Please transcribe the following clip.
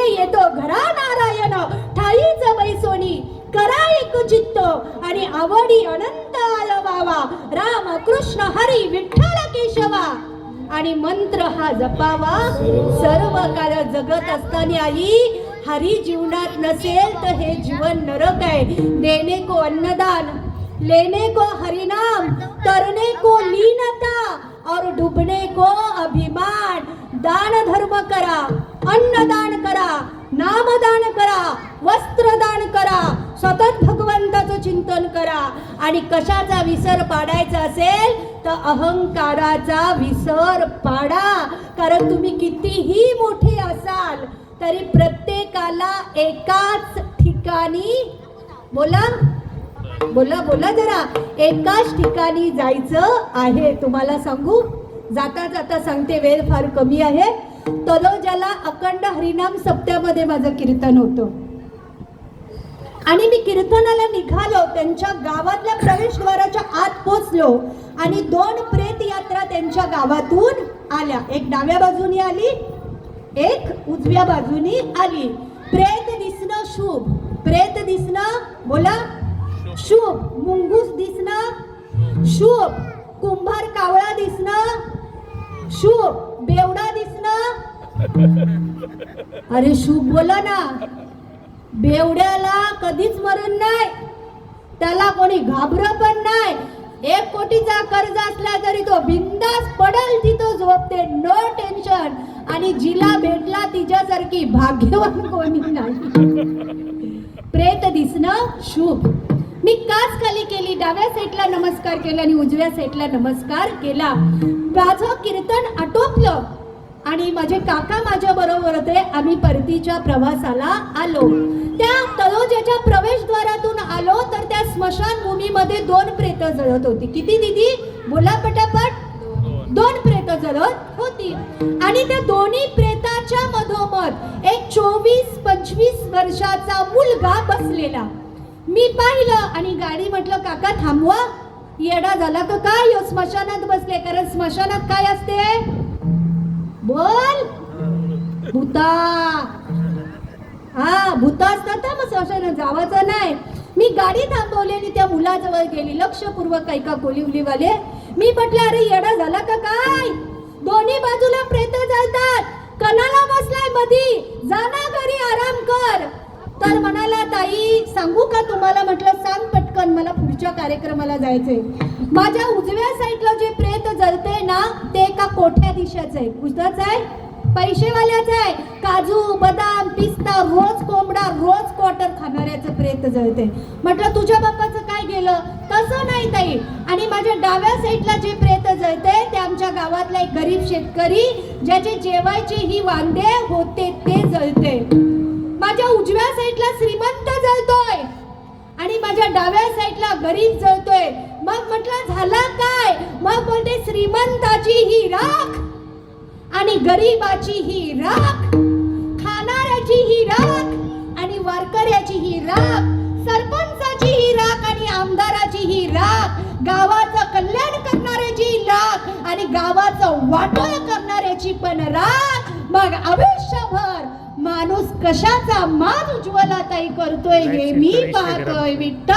येतो घरा नारायण ठाईच बैसोनी करा एक चित्त आणि आवडी अनंत आलवावा राम कृष्ण हरी विठ्ठल केशवा आणि मंत्र हा जपावा सर्व काळ जगत असताना आई हरी जीवनात नसेल तर हे जीवन नरक आहे. देने को अन्नदान लेने को हरिनाम करने को लीनता और डूबने को अभिमान. दान धर्म करा अन्नदान करा नामदान करा वस्त्रदान करा सतत भगवंताचं चिंतन करा आणि कशाचा विसर पाडायचा असेल तर अहंकाराचा विसर पाडा. कारण तुम्ही कितीही मोठे असाल तरी प्रत्येकाला एकाच ठिकाणी बोला बोला बोला जरा एकाच ठिकाणी जायचं आहे. तुम्हाला सांगू जाता जाता सांगते वेळ फार कमी आहे. तलोजाला अखंड हरिनाम सप्त्यामध्ये माझं कीर्तन होतं आणि मी कीर्तनाला निघालो त्यांच्या गावातल्या प्रवेशद्वाराच्या आत पोचलो आणि 2 प्रेत यात्रा त्यांच्या गावातून आल्या. एक डाव्या बाजूनी आली एक उजव्या बाजूनी आली. प्रेत दिसणं शुभ प्रेत दिसणं बोला शुभ. मुंगूस दिसणं शुभ. कुंभार कावळा दिसणं शुभ. बेवडा दिसणं अरे शुभ बोला ना. बेवड्याला कधीच मरण नाही त्याला कोणी घाबर पण नाही. 1 कोटीचा कर्ज असला तरी तो बिंदास पडल तिथं झोपते नो टेन्शन. आणि जिला भेटला तिच्यासारखी भाग्यवान कोणी नाही. प्रेत दिसणं शुभ. मी काच खाली केली डाव्या साईडला नमस्कार केला आणि उजव्या साईडला नमस्कार केला. माझं कीर्तन आटोपलं आणि माझे काका माझ्या बरोबर होते. आम्ही परतीच्या प्रवासाला आलो. त्या तलोजाच्या प्रवेशद्वारातून आलो तर त्या स्मशानभूमीमध्ये 2 प्रेत जळत होती. किती दीदी बोला पटापट. 2 प्रेत जळत होती आणि त्या दोन्ही प्रेताच्या मधोमध एक 24-25 वर्षाचा मुलगा बसलेला. मी पाहिलं आणि गाडी म्हटलं काका थांबवा येडा झाला का काय स्मशानात बसले. कारण स्मशानात काय असते बोल भूता. हा भूत असतात ना मग स्मशानात जावाचं नाही. मी गाडी थांबवली आणि त्या मुलाजवळ गेली लक्षपूर्वक ऐका कोलिवलीवाले. मी म्हटलं अरे येडा झाला का काय दोन्ही बाजूला प्रेत जातात कणाला बसलाय मधी जाना घरी आराम कर. तर म्हणाला ताई सांगू का तुम्हाला. म्हटलं सांग पटकन मला पुढच्या कार्यक्रमाला जायचंय. माझ्या उजव्या साईडला जे प्रेत जळते ना ते एका कोठ्याधीशाचं आहे. कुठंच आहे पैसेवाल्याचं आहे. काजू बदाम पिस्ता रोज कोंबडा रोज क्वार्टर खाणाऱ्याचं प्रेत जळते. म्हटलं तुझ्या बाप्पाचं काय गेलं. तसं नाही ताई. आणि माझ्या डाव्या साईडला जे प्रेत जळते ते आमच्या गावातला एक गरीब शेतकरी ज्याचे जेवायचे ही वांदे होते ते जळते. माझ्या उजव्या साईडला श्रीमंत जळतोय आणि माझ्या डाव्या साईडला गरीब जळतोय. मग म्हटलं झाला काय. मग बोलते श्रीमंताची ही राख आणि गरीबाची ही राख खाणाऱ्याची ही राख आणि वारकऱ्याची ही राख सरपंचाची ही राख आणि आमदाराची ही राख गावाचं कल्याण करणाऱ्याची ही राख आणि गावाचं वाटोळ करणाऱ्याची पण राख. मग आयुष्यभर माणूस कशाचा मान उज्ज्वला ताई करतोय हे मी पाहतोय विठ्ठल.